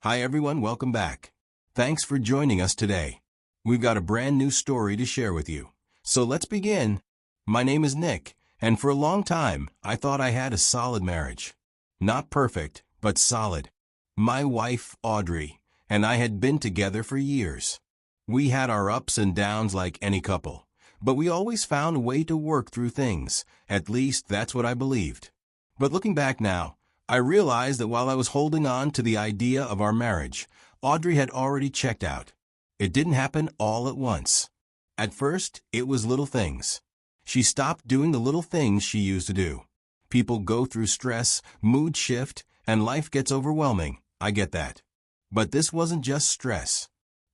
Hi everyone, welcome back. Thanks for joining us today. We've got a brand new story to share with you. So let's begin. My name is Nick, and for a long time, I thought I had a solid marriage. Not perfect, but solid. My wife, Audrey, and I had been together for years. We had our ups and downs like any couple, but we always found a way to work through things. At least that's what I believed. But looking back now, I realized that while I was holding on to the idea of our marriage, Audrey had already checked out. It didn't happen all at once. At first, it was little things. She stopped doing the little things she used to do. People go through stress, mood shift, and life gets overwhelming. I get that. But this wasn't just stress.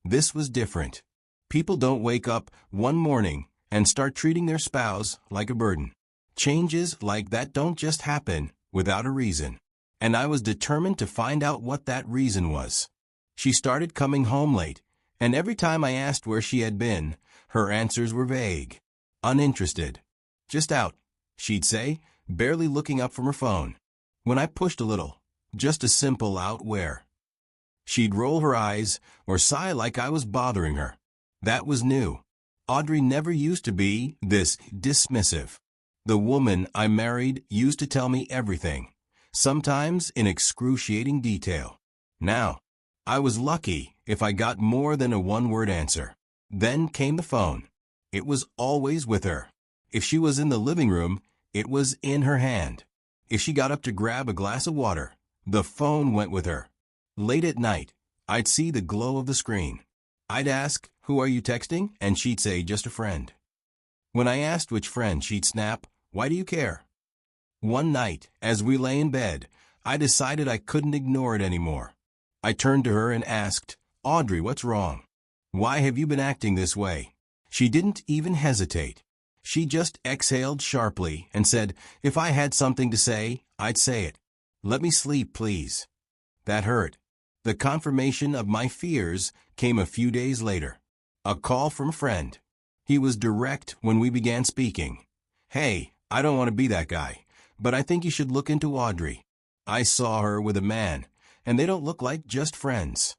This was different. People don't wake up one morning and start treating their spouse like a burden. Changes like that don't just happen without a reason. And I was determined to find out what that reason was. She started coming home late, and every time I asked where she had been, her answers were vague. Uninterested. Just out, she'd say, barely looking up from her phone. When I pushed a little, just a simple out where, she'd roll her eyes or sigh like I was bothering her. That was new. Audrey never used to be this dismissive. The woman I married used to tell me everything, sometimes in excruciating detail. Now, I was lucky if I got more than a one-word answer. Then came the phone. It was always with her. If she was in the living room, it was in her hand. If she got up to grab a glass of water, the phone went with her. Late at night, I'd see the glow of the screen. I'd ask, "Who are you texting?" and she'd say, "Just a friend." When I asked which friend, she'd snap, "Why do you care?" One night, as we lay in bed, I decided I couldn't ignore it anymore. I turned to her and asked, "Audrey, what's wrong? Why have you been acting this way?" She didn't even hesitate. She just exhaled sharply and said, "If I had something to say, I'd say it. Let me sleep, please." That hurt. The confirmation of my fears came a few days later. A call from a friend. He was direct when we began speaking. "Hey, I don't want to be that guy, but I think you should look into Audrey. I saw her with a man, and they don't look like just friends."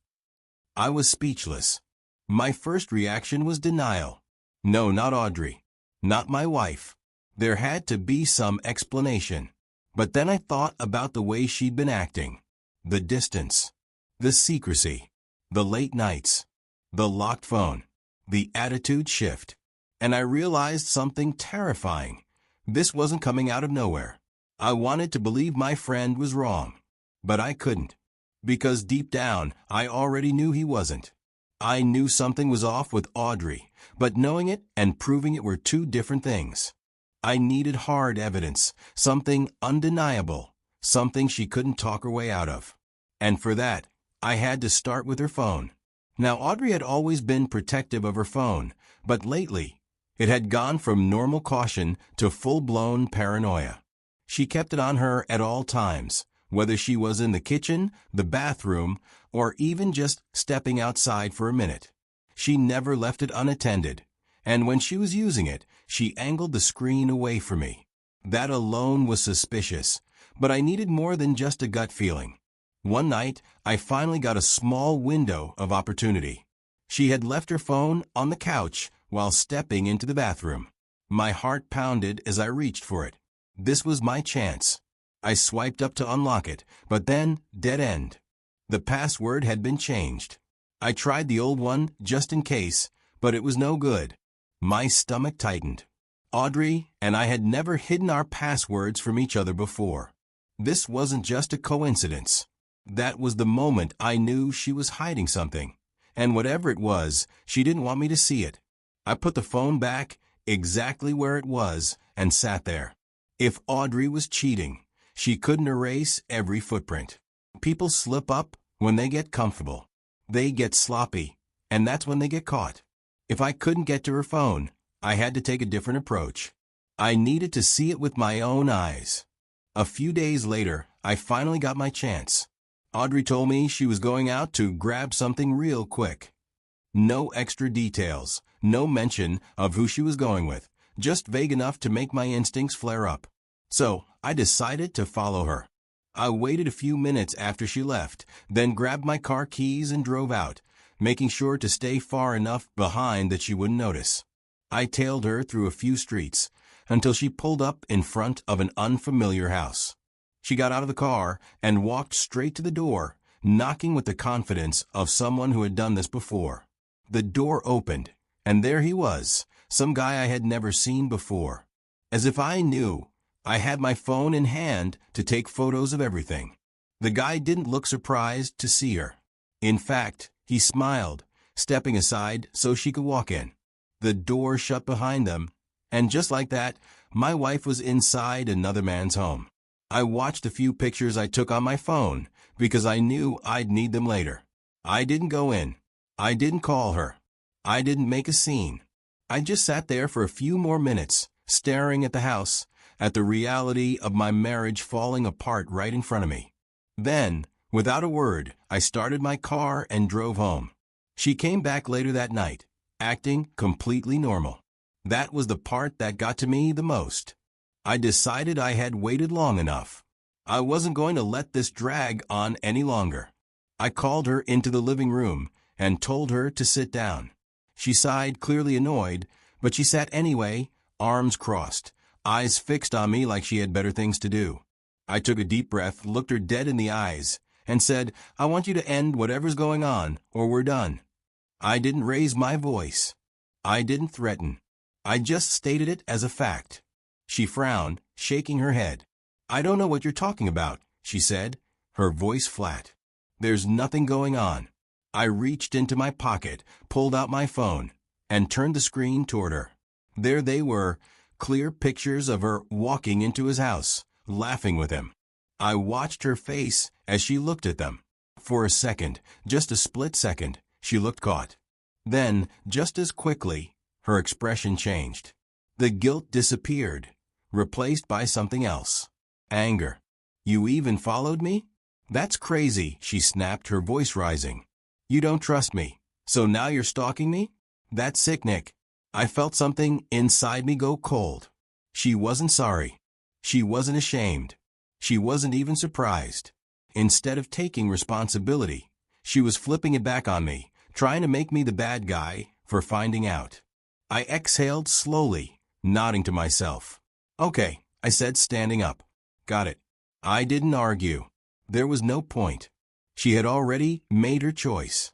I was speechless. My first reaction was denial. No, not Audrey. Not my wife. There had to be some explanation. But then I thought about the way she'd been acting. The distance. The secrecy. The late nights. The locked phone. The attitude shift. And I realized something terrifying. This wasn't coming out of nowhere. I wanted to believe my friend was wrong. But I couldn't. Because deep down, I already knew he wasn't. I knew something was off with Audrey, but knowing it and proving it were two different things. I needed hard evidence, something undeniable, something she couldn't talk her way out of. And for that, I had to start with her phone. Now, Audrey had always been protective of her phone, but lately, it had gone from normal caution to full-blown paranoia. She kept it on her at all times, whether she was in the kitchen, the bathroom, or even just stepping outside for a minute. She never left it unattended, and when she was using it, she angled the screen away from me. That alone was suspicious, but I needed more than just a gut feeling. One night, I finally got a small window of opportunity. She had left her phone on the couch while stepping into the bathroom. My heart pounded as I reached for it. This was my chance. I swiped up to unlock it, but then, dead end. The password had been changed. I tried the old one just in case, but it was no good. My stomach tightened. Audrey and I had never hidden our passwords from each other before. This wasn't just a coincidence. That was the moment I knew she was hiding something. And whatever it was, she didn't want me to see it. I put the phone back exactly where it was and sat there. If Audrey was cheating, she couldn't erase every footprint. People slip up when they get comfortable. They get sloppy, and that's when they get caught. If I couldn't get to her phone, I had to take a different approach. I needed to see it with my own eyes. A few days later, I finally got my chance. Audrey told me she was going out to grab something real quick. No extra details, no mention of who she was going with, just vague enough to make my instincts flare up. So I decided to follow her. I waited a few minutes after she left, then grabbed my car keys and drove out, making sure to stay far enough behind that she wouldn't notice. I tailed her through a few streets until she pulled up in front of an unfamiliar house. She got out of the car and walked straight to the door, knocking with the confidence of someone who had done this before. The door opened, and there he was, some guy I had never seen before. As if I knew, I had my phone in hand to take photos of everything. The guy didn't look surprised to see her. In fact, he smiled, stepping aside so she could walk in. The door shut behind them, and just like that, my wife was inside another man's home. I watched a few pictures I took on my phone because I knew I'd need them later. I didn't go in. I didn't call her. I didn't make a scene. I just sat there for a few more minutes, staring at the house, at the reality of my marriage falling apart right in front of me. Then, without a word, I started my car and drove home. She came back later that night, acting completely normal. That was the part that got to me the most. I decided I had waited long enough. I wasn't going to let this drag on any longer. I called her into the living room and told her to sit down. She sighed, clearly annoyed, but she sat anyway, arms crossed, eyes fixed on me like she had better things to do. I took a deep breath, looked her dead in the eyes, and said, "I want you to end whatever's going on, or we're done." I didn't raise my voice. I didn't threaten. I just stated it as a fact. She frowned, shaking her head. "I don't know what you're talking about," she said, her voice flat. "There's nothing going on." I reached into my pocket, pulled out my phone, and turned the screen toward her. There they were, clear pictures of her walking into his house, laughing with him. I watched her face as she looked at them. For a second, just a split second, she looked caught. Then, just as quickly, her expression changed. The guilt disappeared, replaced by something else. Anger. "You even followed me? That's crazy," she snapped, her voice rising. "You don't trust me, so now you're stalking me? That's sick, Nick." I felt something inside me go cold. She wasn't sorry. She wasn't ashamed. She wasn't even surprised. Instead of taking responsibility, she was flipping it back on me, trying to make me the bad guy for finding out. I exhaled slowly, nodding to myself. "Okay," I said, standing up. "Got it." I didn't argue. There was no point. She had already made her choice.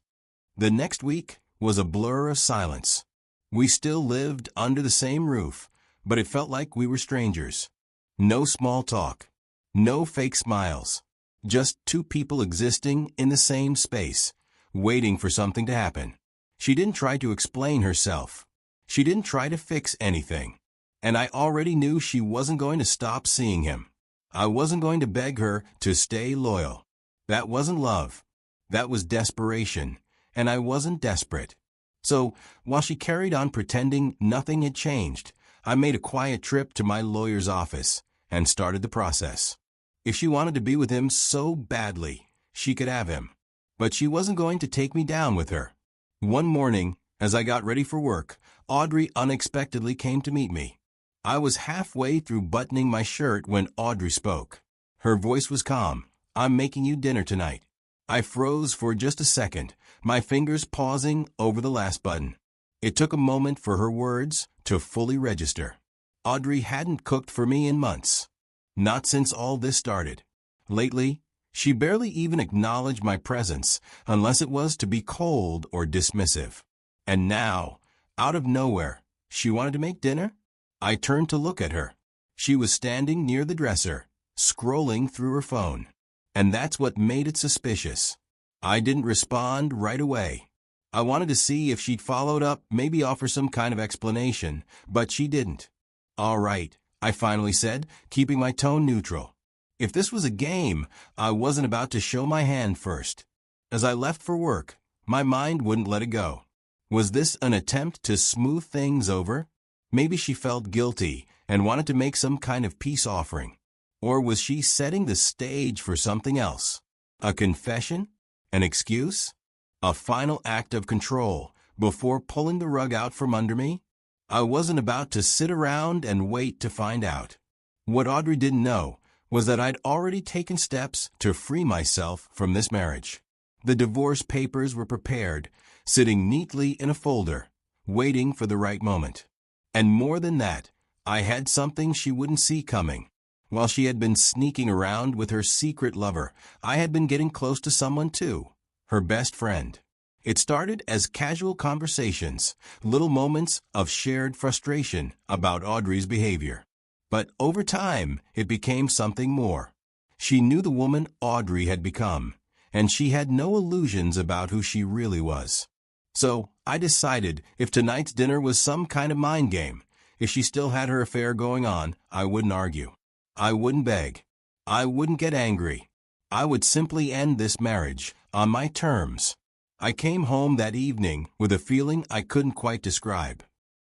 The next week was a blur of silence. We still lived under the same roof, but it felt like we were strangers. No small talk. No fake smiles. Just two people existing in the same space, waiting for something to happen. She didn't try to explain herself. She didn't try to fix anything. And I already knew she wasn't going to stop seeing him. I wasn't going to beg her to stay loyal. That wasn't love. That was desperation, and I wasn't desperate. So, while she carried on pretending nothing had changed, I made a quiet trip to my lawyer's office and started the process. If she wanted to be with him so badly, she could have him. But she wasn't going to take me down with her. One morning, as I got ready for work, Audrey unexpectedly came to meet me. I was halfway through buttoning my shirt when Audrey spoke. Her voice was calm. "I'm making you dinner tonight." I froze for just a second, my fingers pausing over the last button. It took a moment for her words to fully register. Audrey hadn't cooked for me in months. Not since all this started. Lately, she barely even acknowledged my presence unless it was to be cold or dismissive. And now, out of nowhere, she wanted to make dinner? I turned to look at her. She was standing near the dresser, scrolling through her phone. And that's what made it suspicious. I didn't respond right away. I wanted to see if she'd followed up, maybe offer some kind of explanation, but she didn't. "All right," I finally said, keeping my tone neutral. If this was a game, I wasn't about to show my hand first. As I left for work, my mind wouldn't let it go. Was this an attempt to smooth things over? Maybe she felt guilty and wanted to make some kind of peace offering. Or was she setting the stage for something else? A confession? An excuse? A final act of control before pulling the rug out from under me? I wasn't about to sit around and wait to find out. What Audrey didn't know was that I'd already taken steps to free myself from this marriage. The divorce papers were prepared, sitting neatly in a folder, waiting for the right moment. And more than that, I had something she wouldn't see coming. While she had been sneaking around with her secret lover, I had been getting close to someone too, her best friend. It started as casual conversations, little moments of shared frustration about Audrey's behavior. But over time, it became something more. She knew the woman Audrey had become, and she had no illusions about who she really was. So, I decided if tonight's dinner was some kind of mind game, if she still had her affair going on, I wouldn't argue. I wouldn't beg. I wouldn't get angry. I would simply end this marriage on my terms. I came home that evening with a feeling I couldn't quite describe.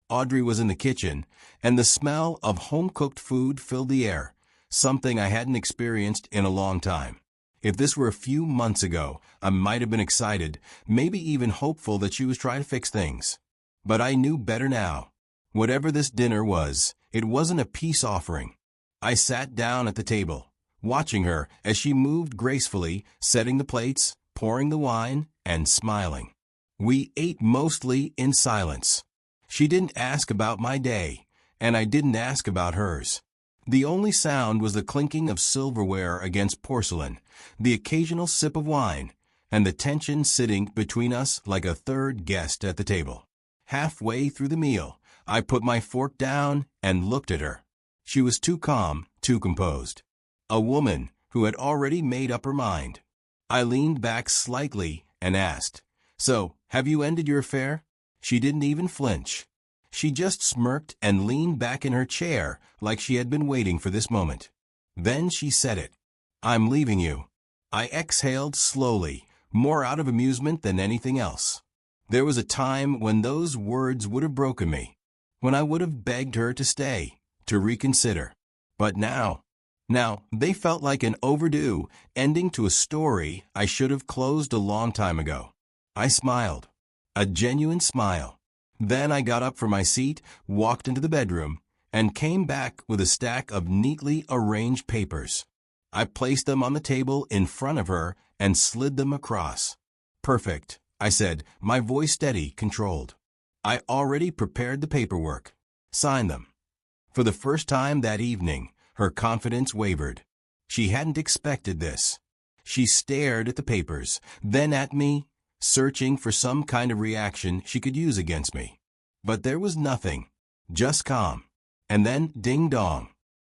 Audrey was in the kitchen, and the smell of home-cooked food filled the air, something I hadn't experienced in a long time. If this were a few months ago, I might have been excited, maybe even hopeful that she was trying to fix things. But I knew better now. Whatever this dinner was, it wasn't a peace offering. I sat down at the table, watching her as she moved gracefully, setting the plates, pouring the wine, and smiling. We ate mostly in silence. She didn't ask about my day, and I didn't ask about hers. The only sound was the clinking of silverware against porcelain, the occasional sip of wine, and the tension sitting between us like a third guest at the table. Halfway through the meal, I put my fork down and looked at her. She was too calm, too composed. A woman who had already made up her mind. I leaned back slightly and asked, "So, have you ended your affair?" She didn't even flinch. She just smirked and leaned back in her chair like she had been waiting for this moment. Then she said it. "I'm leaving you." I exhaled slowly, more out of amusement than anything else. There was a time when those words would have broken me, when I would have begged her to stay, to reconsider. But now they felt like an overdue ending to a story I should have closed a long time ago. I smiled. A genuine smile. Then I got up from my seat, walked into the bedroom, and came back with a stack of neatly arranged papers. I placed them on the table in front of her and slid them across. "Perfect," I said, my voice steady, controlled. "I already prepared the paperwork. Sign them." For the first time that evening, her confidence wavered. She hadn't expected this. She stared at the papers, then at me, searching for some kind of reaction she could use against me. But there was nothing, just calm. And then ding-dong.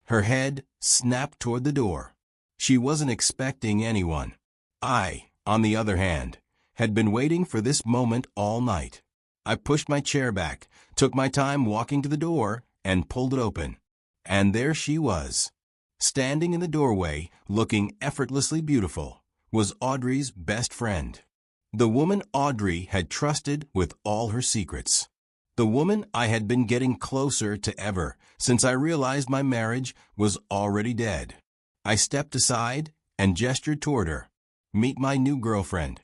Her head snapped toward the door. She wasn't expecting anyone. I, on the other hand, had been waiting for this moment all night. I pushed my chair back, took my time walking to the door, and pulled it open. And there she was. Standing in the doorway, looking effortlessly beautiful, was Audrey's best friend. The woman Audrey had trusted with all her secrets. The woman I had been getting closer to ever since I realized my marriage was already dead. I stepped aside and gestured toward her. "Meet my new girlfriend."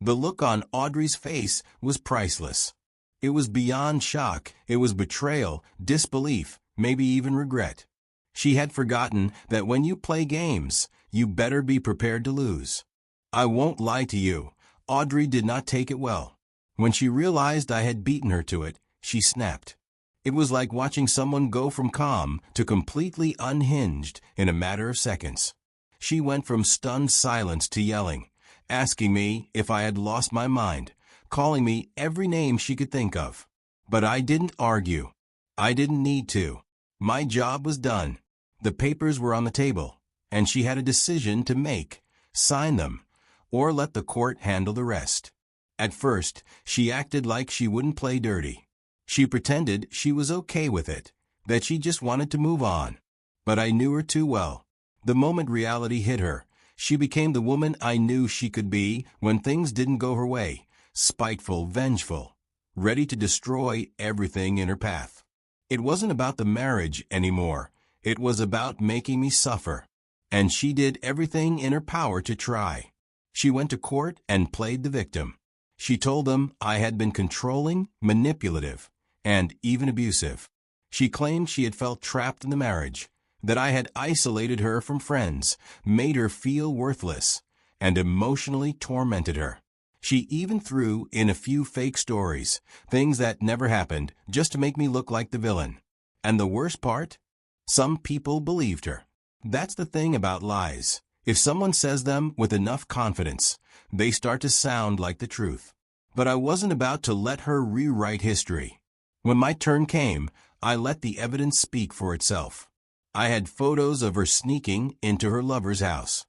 The look on Audrey's face was priceless. It was beyond shock. It was betrayal, disbelief, maybe even regret. She had forgotten that when you play games, you better be prepared to lose. I won't lie to you. Audrey did not take it well. When she realized I had beaten her to it, she snapped. It was like watching someone go from calm to completely unhinged in a matter of seconds. She went from stunned silence to yelling, asking me if I had lost my mind, calling me every name she could think of. But I didn't argue. I didn't need to. My job was done. The papers were on the table, and she had a decision to make: sign them, or let the court handle the rest. At first, she acted like she wouldn't play dirty. She pretended she was okay with it, that she just wanted to move on. But I knew her too well. The moment reality hit her, she became the woman I knew she could be when things didn't go her way, spiteful, vengeful, ready to destroy everything in her path. It wasn't about the marriage anymore. It was about making me suffer. And she did everything in her power to try. She went to court and played the victim. She told them I had been controlling, manipulative, and even abusive. She claimed she had felt trapped in the marriage, that I had isolated her from friends, made her feel worthless, and emotionally tormented her. She even threw in a few fake stories, things that never happened, just to make me look like the villain. And the worst part? Some people believed her. That's the thing about lies. If someone says them with enough confidence, they start to sound like the truth. But I wasn't about to let her rewrite history. When my turn came, I let the evidence speak for itself. I had photos of her sneaking into her lover's house.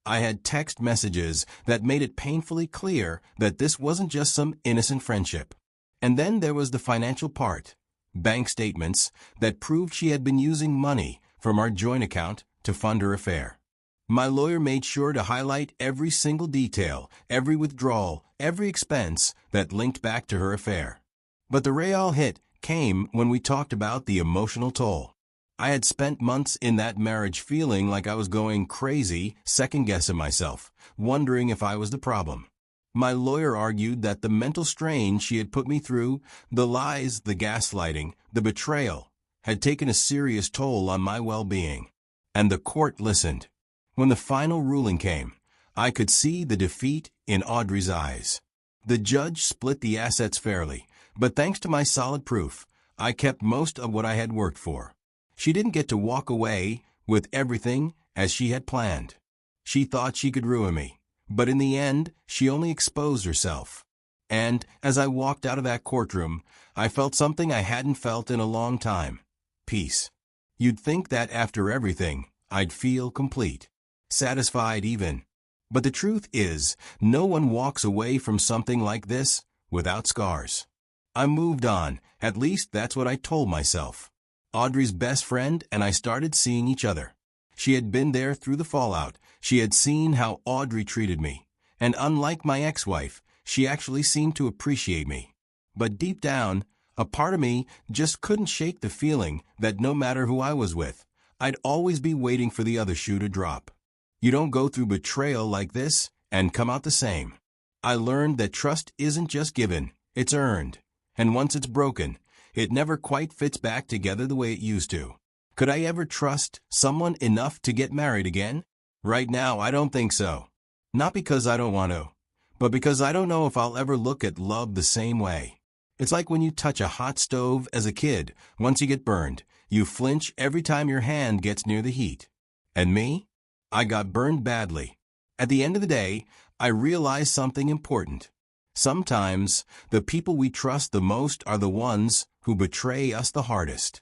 I had text messages that made it painfully clear that this wasn't just some innocent friendship. And then there was the financial part. Bank statements that proved she had been using money from our joint account to fund her affair. My lawyer made sure to highlight every single detail, every withdrawal, every expense that linked back to her affair. But the real hit came when we talked about the emotional toll. I had spent months in that marriage feeling like I was going crazy, second-guessing myself, wondering if I was the problem. My lawyer argued that the mental strain she had put me through, the lies, the gaslighting, the betrayal, had taken a serious toll on my well-being. And the court listened. When the final ruling came, I could see the defeat in Audrey's eyes. The judge split the assets fairly, but thanks to my solid proof, I kept most of what I had worked for. She didn't get to walk away with everything as she had planned. She thought she could ruin me, but in the end, she only exposed herself. And as I walked out of that courtroom, I felt something I hadn't felt in a long time. Peace. You'd think that after everything, I'd feel complete, satisfied even. But the truth is, no one walks away from something like this without scars. I moved on, at least that's what I told myself. Audrey's best friend and I started seeing each other. She had been there through the fallout. She had seen how Audrey treated me. And unlike my ex-wife, she actually seemed to appreciate me. But deep down, a part of me just couldn't shake the feeling that no matter who I was with, I'd always be waiting for the other shoe to drop. You don't go through betrayal like this and come out the same. I learned that trust isn't just given, it's earned. And once it's broken, it never quite fits back together the way it used to. Could I ever trust someone enough to get married again? Right now, I don't think so. Not because I don't want to, but because I don't know if I'll ever look at love the same way. It's like when you touch a hot stove as a kid. Once you get burned, you flinch every time your hand gets near the heat. And me? I got burned badly. At the end of the day, I realized something important. Sometimes, the people we trust the most are the ones who betray us the hardest.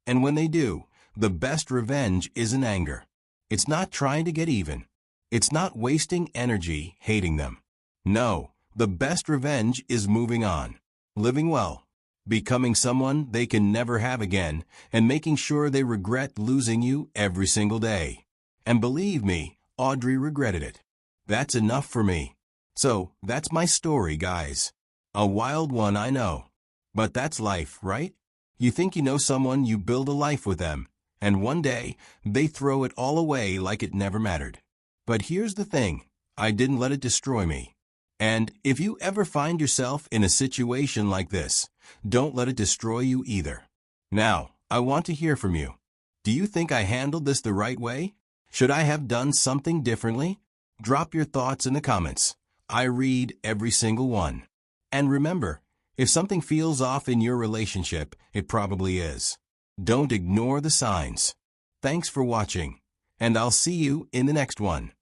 And when they do, the best revenge isn't anger. It's not trying to get even. It's not wasting energy hating them. No, the best revenge is moving on, living well, becoming someone they can never have again, and making sure they regret losing you every single day. And believe me, Audrey regretted it. That's enough for me. So, that's my story, guys. A wild one, I know. But that's life, right? You think you know someone, you build a life with them, and one day, they throw it all away like it never mattered. But here's the thing, I didn't let it destroy me. And if you ever find yourself in a situation like this, don't let it destroy you either. Now, I want to hear from you. Do you think I handled this the right way? Should I have done something differently? Drop your thoughts in the comments. I read every single one. And remember, if something feels off in your relationship, it probably is. Don't ignore the signs. Thanks for watching, and I'll see you in the next one.